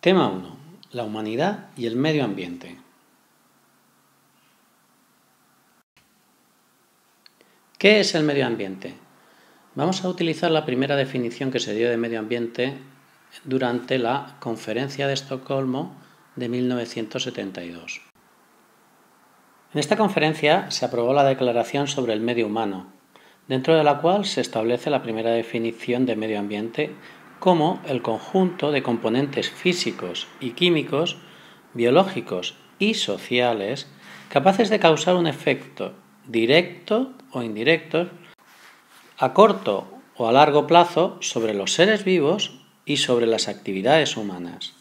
Tema 1. La humanidad y el medio ambiente. ¿Qué es el medio ambiente? Vamos a utilizar la primera definición que se dio de medio ambiente durante la Conferencia de Estocolmo de 1972. En esta conferencia se aprobó la Declaración sobre el Medio Humano, dentro de la cual se establece la primera definición de medio ambiente como el conjunto de componentes físicos y químicos, biológicos y sociales capaces de causar un efecto directo o indirecto a corto o a largo plazo sobre los seres vivos y sobre las actividades humanas.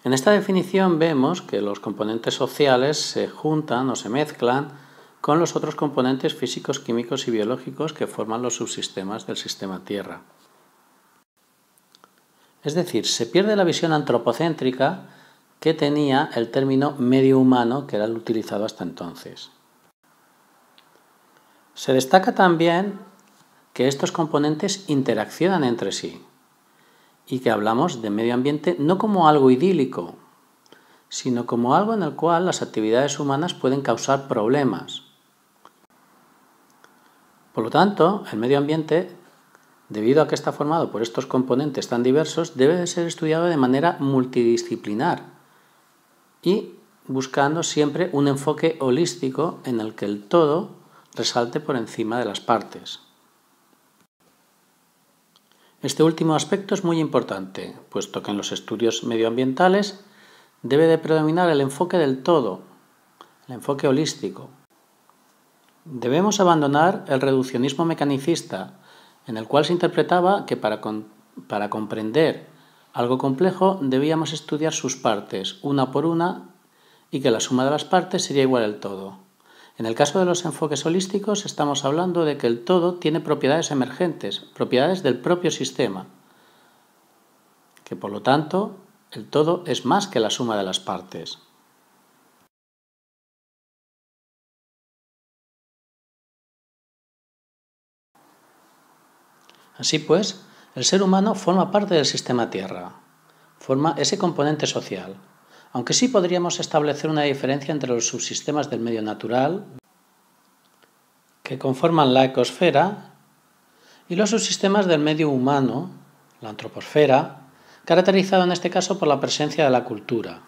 En esta definición vemos que los componentes sociales se juntan o se mezclan con los otros componentes físicos, químicos y biológicos que forman los subsistemas del sistema Tierra. Es decir, se pierde la visión antropocéntrica que tenía el término medio humano, que era el utilizado hasta entonces. Se destaca también que estos componentes interaccionan entre sí y que hablamos de medio ambiente no como algo idílico, sino como algo en el cual las actividades humanas pueden causar problemas. Por lo tanto, el medio ambiente, debido a que está formado por estos componentes tan diversos, debe de ser estudiado de manera multidisciplinar y buscando siempre un enfoque holístico en el que el todo resalte por encima de las partes. Este último aspecto es muy importante, puesto que en los estudios medioambientales debe de predominar el enfoque del todo, el enfoque holístico. Debemos abandonar el reduccionismo mecanicista, en el cual se interpretaba que para comprender algo complejo debíamos estudiar sus partes, una por una, y que la suma de las partes sería igual al todo. En el caso de los enfoques holísticos estamos hablando de que el todo tiene propiedades emergentes, propiedades del propio sistema, que por lo tanto el todo es más que la suma de las partes. Así pues, el ser humano forma parte del sistema Tierra, forma ese componente social, aunque sí podríamos establecer una diferencia entre los subsistemas del medio natural, que conforman la ecosfera, y los subsistemas del medio humano, la antroposfera, caracterizado en este caso por la presencia de la cultura.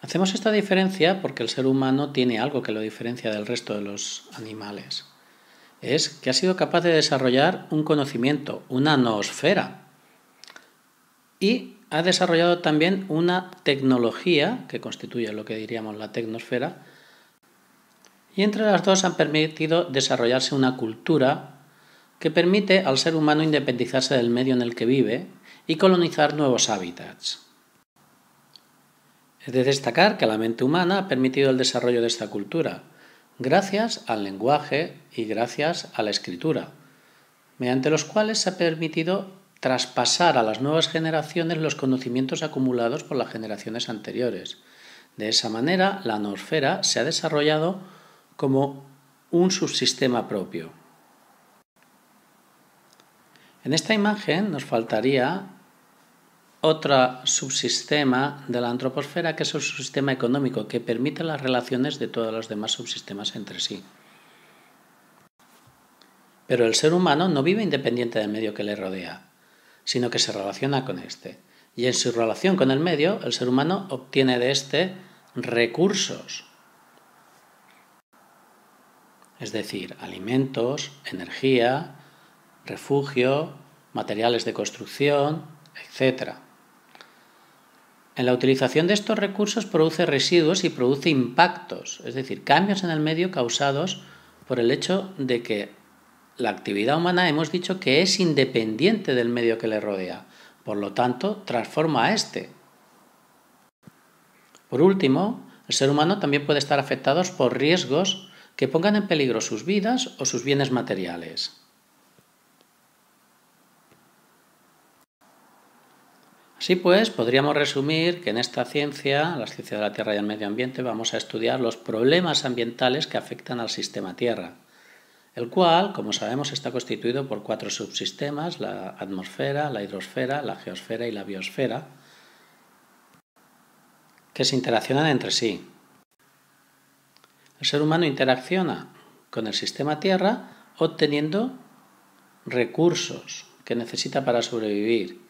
Hacemos esta diferencia porque el ser humano tiene algo que lo diferencia del resto de los animales. Es que ha sido capaz de desarrollar un conocimiento, una noosfera, y ha desarrollado también una tecnología, que constituye lo que diríamos la tecnosfera, y entre las dos han permitido desarrollarse una cultura que permite al ser humano independizarse del medio en el que vive y colonizar nuevos hábitats. Es de destacar que la mente humana ha permitido el desarrollo de esta cultura, gracias al lenguaje y gracias a la escritura, mediante los cuales se ha permitido traspasar a las nuevas generaciones los conocimientos acumulados por las generaciones anteriores. De esa manera, la noosfera se ha desarrollado como un subsistema propio. En esta imagen nos faltaría otro subsistema de la antroposfera, que es el subsistema económico, que permite las relaciones de todos los demás subsistemas entre sí. Pero el ser humano no vive independiente del medio que le rodea, sino que se relaciona con éste. Y en su relación con el medio, el ser humano obtiene de éste recursos, es decir, alimentos, energía, refugio, materiales de construcción, etc. En la utilización de estos recursos produce residuos y produce impactos, es decir, cambios en el medio causados por el hecho de que la actividad humana hemos dicho que es independiente del medio que le rodea, por lo tanto, transforma a éste. Por último, el ser humano también puede estar afectado por riesgos que pongan en peligro sus vidas o sus bienes materiales. Así pues, podríamos resumir que en esta ciencia, la ciencia de la Tierra y el medio ambiente, vamos a estudiar los problemas ambientales que afectan al sistema Tierra. el cual, como sabemos, está constituido por 4 subsistemas: la atmósfera, la hidrosfera, la geosfera y la biosfera, que se interaccionan entre sí. El ser humano interacciona con el sistema Tierra obteniendo recursos que necesita para sobrevivir.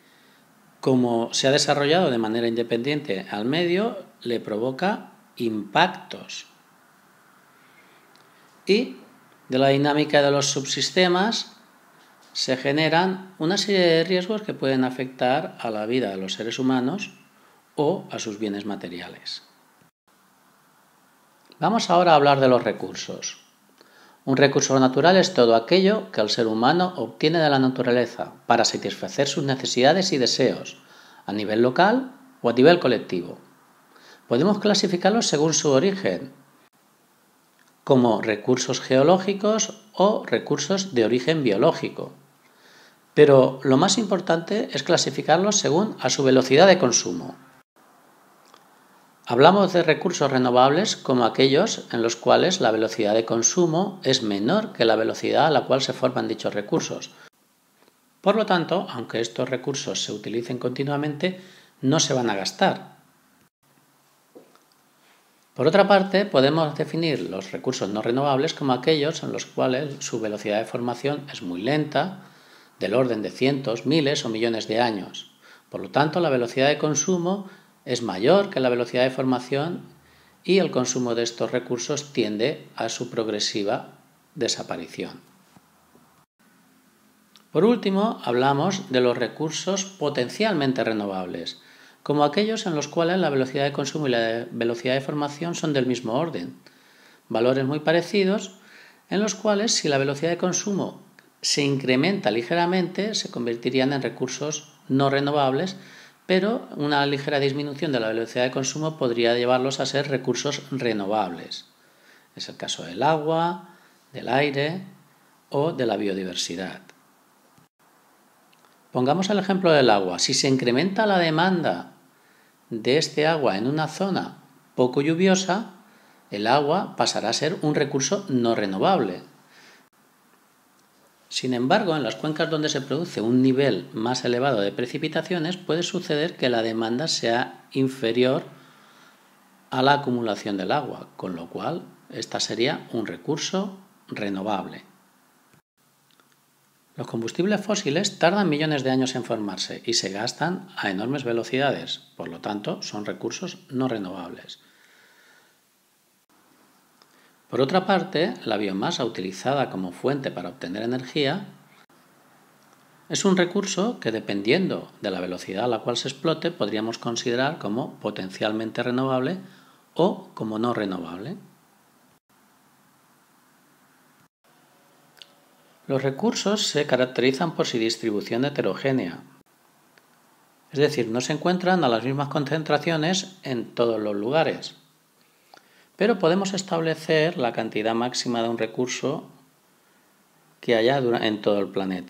Como se ha desarrollado de manera independiente al medio, le provoca impactos. Y de la dinámica de los subsistemas se generan una serie de riesgos que pueden afectar a la vida de los seres humanos o a sus bienes materiales. Vamos ahora a hablar de los recursos. Un recurso natural es todo aquello que el ser humano obtiene de la naturaleza para satisfacer sus necesidades y deseos, a nivel local o a nivel colectivo. Podemos clasificarlos según su origen, como recursos geológicos o recursos de origen biológico. Pero lo más importante es clasificarlos según a su velocidad de consumo. Hablamos de recursos renovables como aquellos en los cuales la velocidad de consumo es menor que la velocidad a la cual se forman dichos recursos. Por lo tanto, aunque estos recursos se utilicen continuamente, no se van a gastar. Por otra parte, podemos definir los recursos no renovables como aquellos en los cuales su velocidad de formación es muy lenta, del orden de cientos, miles o millones de años. Por lo tanto, la velocidad de consumo es mayor que la velocidad de formación y el consumo de estos recursos tiende a su progresiva desaparición. Por último, hablamos de los recursos potencialmente renovables, como aquellos en los cuales la velocidad de consumo y la velocidad de formación son del mismo orden, valores muy parecidos en los cuales si la velocidad de consumo se incrementa ligeramente se convertirían en recursos no renovables, pero una ligera disminución de la velocidad de consumo podría llevarlos a ser recursos renovables. Es el caso del agua, del aire o de la biodiversidad. Pongamos el ejemplo del agua. Si se incrementa la demanda de este agua en una zona poco lluviosa, el agua pasará a ser un recurso no renovable. Sin embargo, en las cuencas donde se produce un nivel más elevado de precipitaciones, puede suceder que la demanda sea inferior a la acumulación del agua, con lo cual esta sería un recurso renovable. Los combustibles fósiles tardan millones de años en formarse y se gastan a enormes velocidades, por lo tanto son recursos no renovables. Por otra parte, la biomasa utilizada como fuente para obtener energía es un recurso que, dependiendo de la velocidad a la cual se explote, podríamos considerar como potencialmente renovable o como no renovable. Los recursos se caracterizan por su distribución heterogénea, es decir, no se encuentran a las mismas concentraciones en todos los lugares. Pero podemos establecer la cantidad máxima de un recurso que haya en todo el planeta.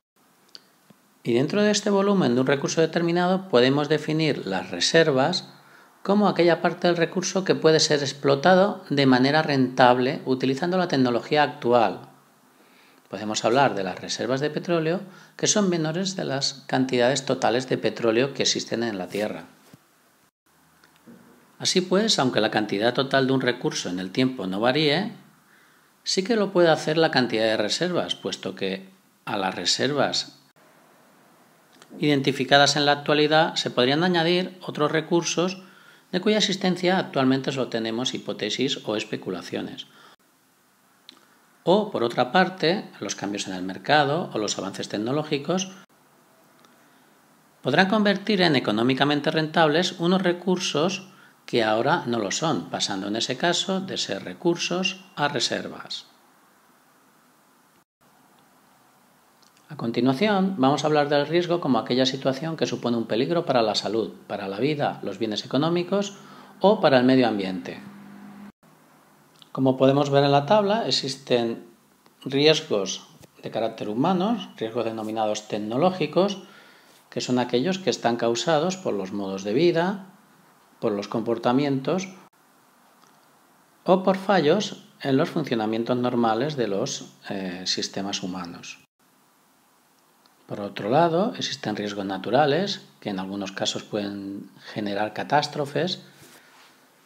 Y dentro de este volumen de un recurso determinado podemos definir las reservas como aquella parte del recurso que puede ser explotado de manera rentable utilizando la tecnología actual. Podemos hablar de las reservas de petróleo que son menores de las cantidades totales de petróleo que existen en la Tierra. Así pues, aunque la cantidad total de un recurso en el tiempo no varíe, sí que lo puede hacer la cantidad de reservas, puesto que a las reservas identificadas en la actualidad se podrían añadir otros recursos de cuya existencia actualmente solo tenemos hipótesis o especulaciones. O, por otra parte, los cambios en el mercado o los avances tecnológicos podrán convertir en económicamente rentables unos recursos que ahora no lo son, pasando en ese caso de ser recursos a reservas. A continuación, vamos a hablar del riesgo como aquella situación que supone un peligro para la salud, para la vida, los bienes económicos o para el medio ambiente. Como podemos ver en la tabla, existen riesgos de carácter humano, riesgos denominados tecnológicos, que son aquellos que están causados por los modos de vida, por los comportamientos o por fallos en los funcionamientos normales de los sistemas humanos. Por otro lado, existen riesgos naturales que en algunos casos pueden generar catástrofes.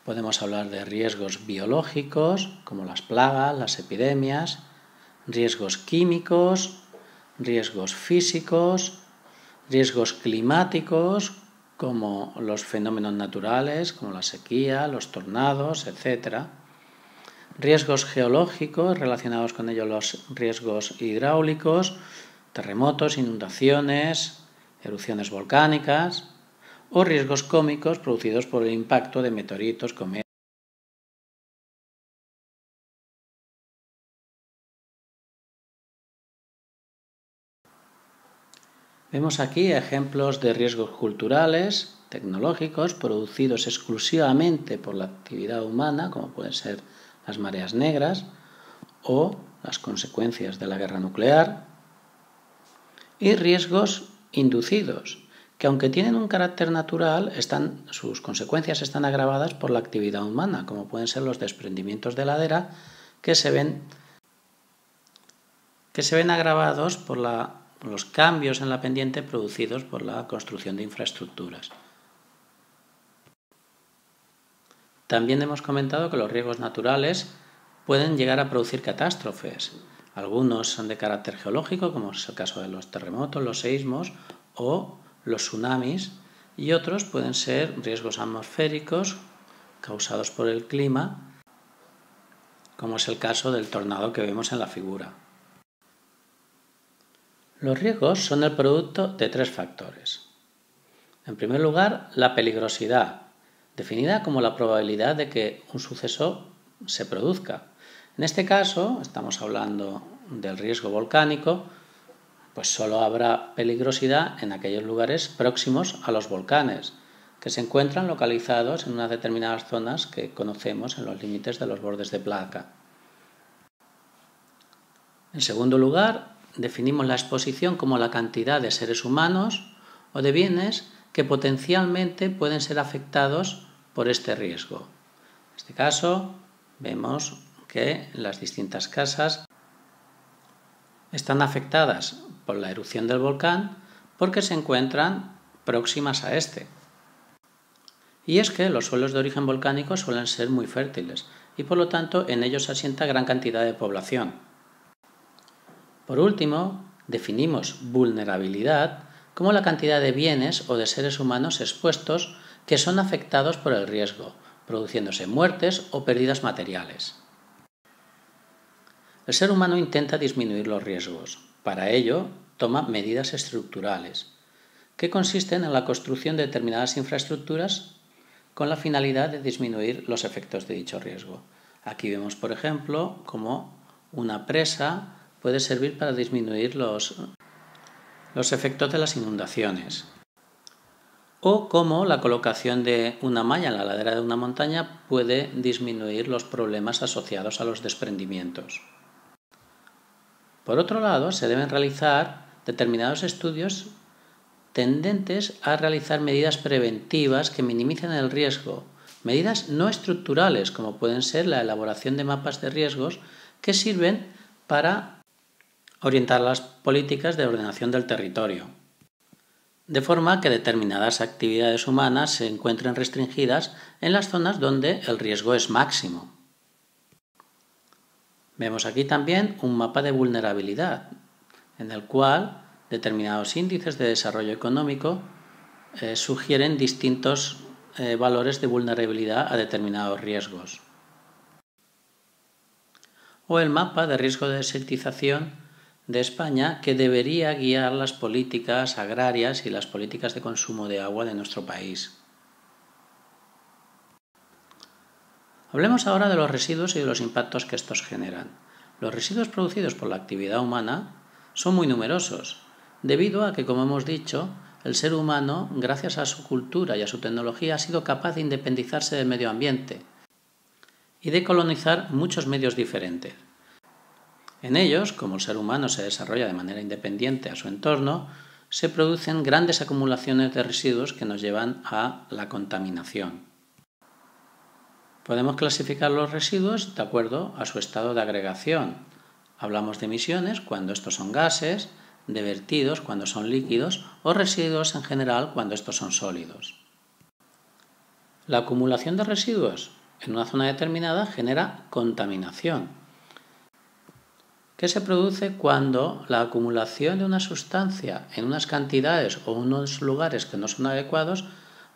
Podemos hablar de riesgos biológicos, como las plagas, las epidemias, riesgos químicos, riesgos físicos, riesgos climáticos, como los fenómenos naturales, como la sequía, los tornados, etc. Riesgos geológicos, relacionados con ello los riesgos hidráulicos, terremotos, inundaciones, erupciones volcánicas, o riesgos cósmicos producidos por el impacto de meteoritos, cometas. Vemos aquí ejemplos de riesgos culturales, tecnológicos, producidos exclusivamente por la actividad humana, como pueden ser las mareas negras o las consecuencias de la guerra nuclear, y riesgos inducidos, que aunque tienen un carácter natural, sus consecuencias están agravadas por la actividad humana, como pueden ser los desprendimientos de ladera que se ven agravados por los cambios en la pendiente producidos por la construcción de infraestructuras. También hemos comentado que los riesgos naturales pueden llegar a producir catástrofes. Algunos son de carácter geológico, como es el caso de los terremotos, los seísmos o los tsunamis, y otros pueden ser riesgos atmosféricos causados por el clima, como es el caso del tornado que vemos en la figura. Los riesgos son el producto de tres factores. En primer lugar, la peligrosidad, definida como la probabilidad de que un suceso se produzca. En este caso, estamos hablando del riesgo volcánico, pues solo habrá peligrosidad en aquellos lugares próximos a los volcanes, que se encuentran localizados en unas determinadas zonas que conocemos en los límites de los bordes de placa. En segundo lugar, definimos la exposición como la cantidad de seres humanos o de bienes que potencialmente pueden ser afectados por este riesgo. En este caso, vemos que las distintas casas están afectadas por la erupción del volcán porque se encuentran próximas a este. Y es que los suelos de origen volcánico suelen ser muy fértiles y por lo tanto en ellos se asienta gran cantidad de población. Por último, definimos vulnerabilidad como la cantidad de bienes o de seres humanos expuestos que son afectados por el riesgo, produciéndose muertes o pérdidas materiales. El ser humano intenta disminuir los riesgos. Para ello, toma medidas estructurales, que consisten en la construcción de determinadas infraestructuras con la finalidad de disminuir los efectos de dicho riesgo. Aquí vemos, por ejemplo, cómo una presa puede servir para disminuir los efectos de las inundaciones, o cómo la colocación de una malla en la ladera de una montaña puede disminuir los problemas asociados a los desprendimientos. Por otro lado, se deben realizar determinados estudios tendentes a realizar medidas preventivas que minimicen el riesgo, medidas no estructurales, como pueden ser la elaboración de mapas de riesgos que sirven para orientar las políticas de ordenación del territorio, de forma que determinadas actividades humanas se encuentren restringidas en las zonas donde el riesgo es máximo. Vemos aquí también un mapa de vulnerabilidad, en el cual determinados índices de desarrollo económico sugieren distintos valores de vulnerabilidad a determinados riesgos. O el mapa de riesgo de desertización de España, que debería guiar las políticas agrarias y las políticas de consumo de agua de nuestro país. Hablemos ahora de los residuos y de los impactos que estos generan. Los residuos producidos por la actividad humana son muy numerosos, debido a que, como hemos dicho, el ser humano, gracias a su cultura y a su tecnología, ha sido capaz de independizarse del medio ambiente y de colonizar muchos medios diferentes. En ellos, como el ser humano se desarrolla de manera independiente a su entorno, se producen grandes acumulaciones de residuos que nos llevan a la contaminación. Podemos clasificar los residuos de acuerdo a su estado de agregación. Hablamos de emisiones cuando estos son gases, de vertidos cuando son líquidos o residuos en general cuando estos son sólidos. La acumulación de residuos en una zona determinada genera contaminación, que se produce cuando la acumulación de una sustancia en unas cantidades o unos lugares que no son adecuados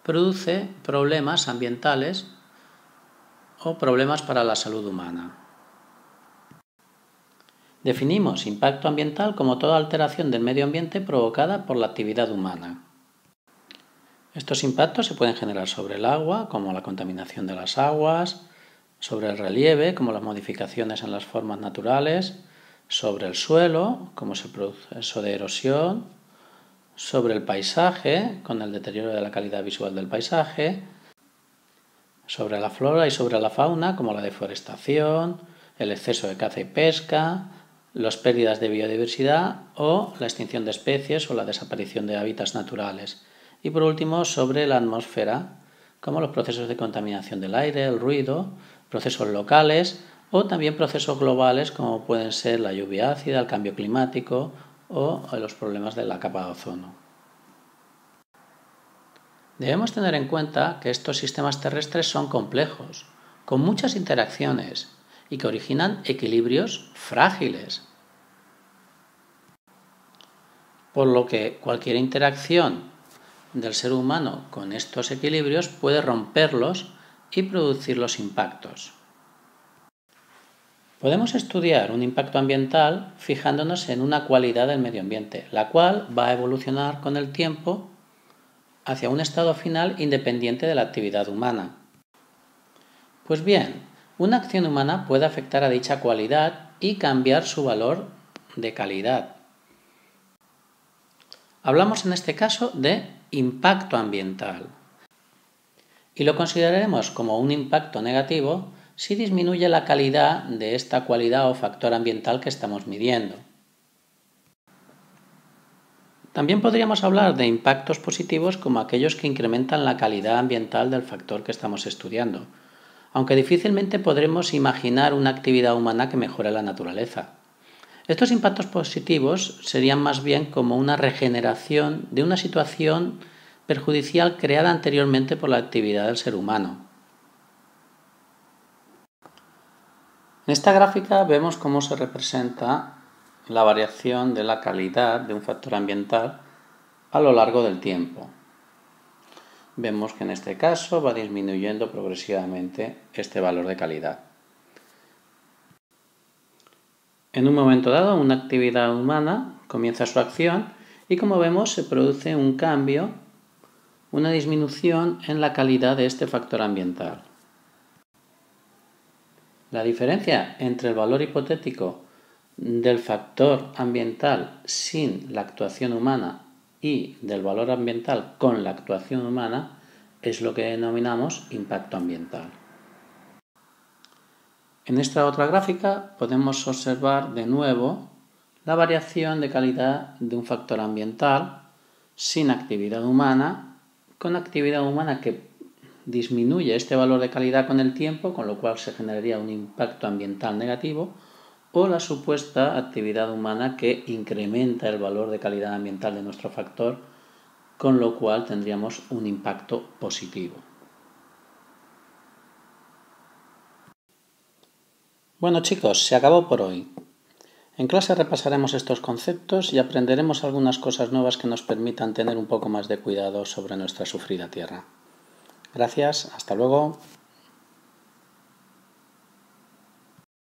produce problemas ambientales o problemas para la salud humana. Definimos impacto ambiental como toda alteración del medio ambiente provocada por la actividad humana. Estos impactos se pueden generar sobre el agua, como la contaminación de las aguas, sobre el relieve, como las modificaciones en las formas naturales, sobre el suelo, como es el proceso de erosión, sobre el paisaje, con el deterioro de la calidad visual del paisaje, sobre la flora y sobre la fauna, como la deforestación, el exceso de caza y pesca, las pérdidas de biodiversidad o la extinción de especies o la desaparición de hábitats naturales. Y por último, sobre la atmósfera, como los procesos de contaminación del aire, el ruido, procesos locales o también procesos globales como pueden ser la lluvia ácida, el cambio climático o los problemas de la capa de ozono. Debemos tener en cuenta que estos sistemas terrestres son complejos, con muchas interacciones y que originan equilibrios frágiles. Por lo que cualquier interacción del ser humano con estos equilibrios puede romperlos y producir los impactos. Podemos estudiar un impacto ambiental fijándonos en una cualidad del medio ambiente, la cual va a evolucionar con el tiempo hacia un estado final independiente de la actividad humana. Pues bien, una acción humana puede afectar a dicha cualidad y cambiar su valor de calidad. Hablamos en este caso de impacto ambiental y lo consideraremos como un impacto negativo si disminuye la calidad de esta cualidad o factor ambiental que estamos midiendo. También podríamos hablar de impactos positivos como aquellos que incrementan la calidad ambiental del factor que estamos estudiando, aunque difícilmente podremos imaginar una actividad humana que mejore la naturaleza. Estos impactos positivos serían más bien como una regeneración de una situación perjudicial creada anteriormente por la actividad del ser humano. En esta gráfica vemos cómo se representa la variación de la calidad de un factor ambiental a lo largo del tiempo. Vemos que en este caso va disminuyendo progresivamente este valor de calidad. En un momento dado, una actividad humana comienza su acción y, como vemos, se produce un cambio, una disminución en la calidad de este factor ambiental. La diferencia entre el valor hipotético del factor ambiental sin la actuación humana y del valor ambiental con la actuación humana es lo que denominamos impacto ambiental. En esta otra gráfica podemos observar de nuevo la variación de calidad de un factor ambiental sin actividad humana, con actividad humana que disminuye este valor de calidad con el tiempo, con lo cual se generaría un impacto ambiental negativo, o la supuesta actividad humana que incrementa el valor de calidad ambiental de nuestro factor, con lo cual tendríamos un impacto positivo. Bueno chicos, se acabó por hoy. En clase repasaremos estos conceptos y aprenderemos algunas cosas nuevas que nos permitan tener un poco más de cuidado sobre nuestra sufrida tierra. Gracias, hasta luego.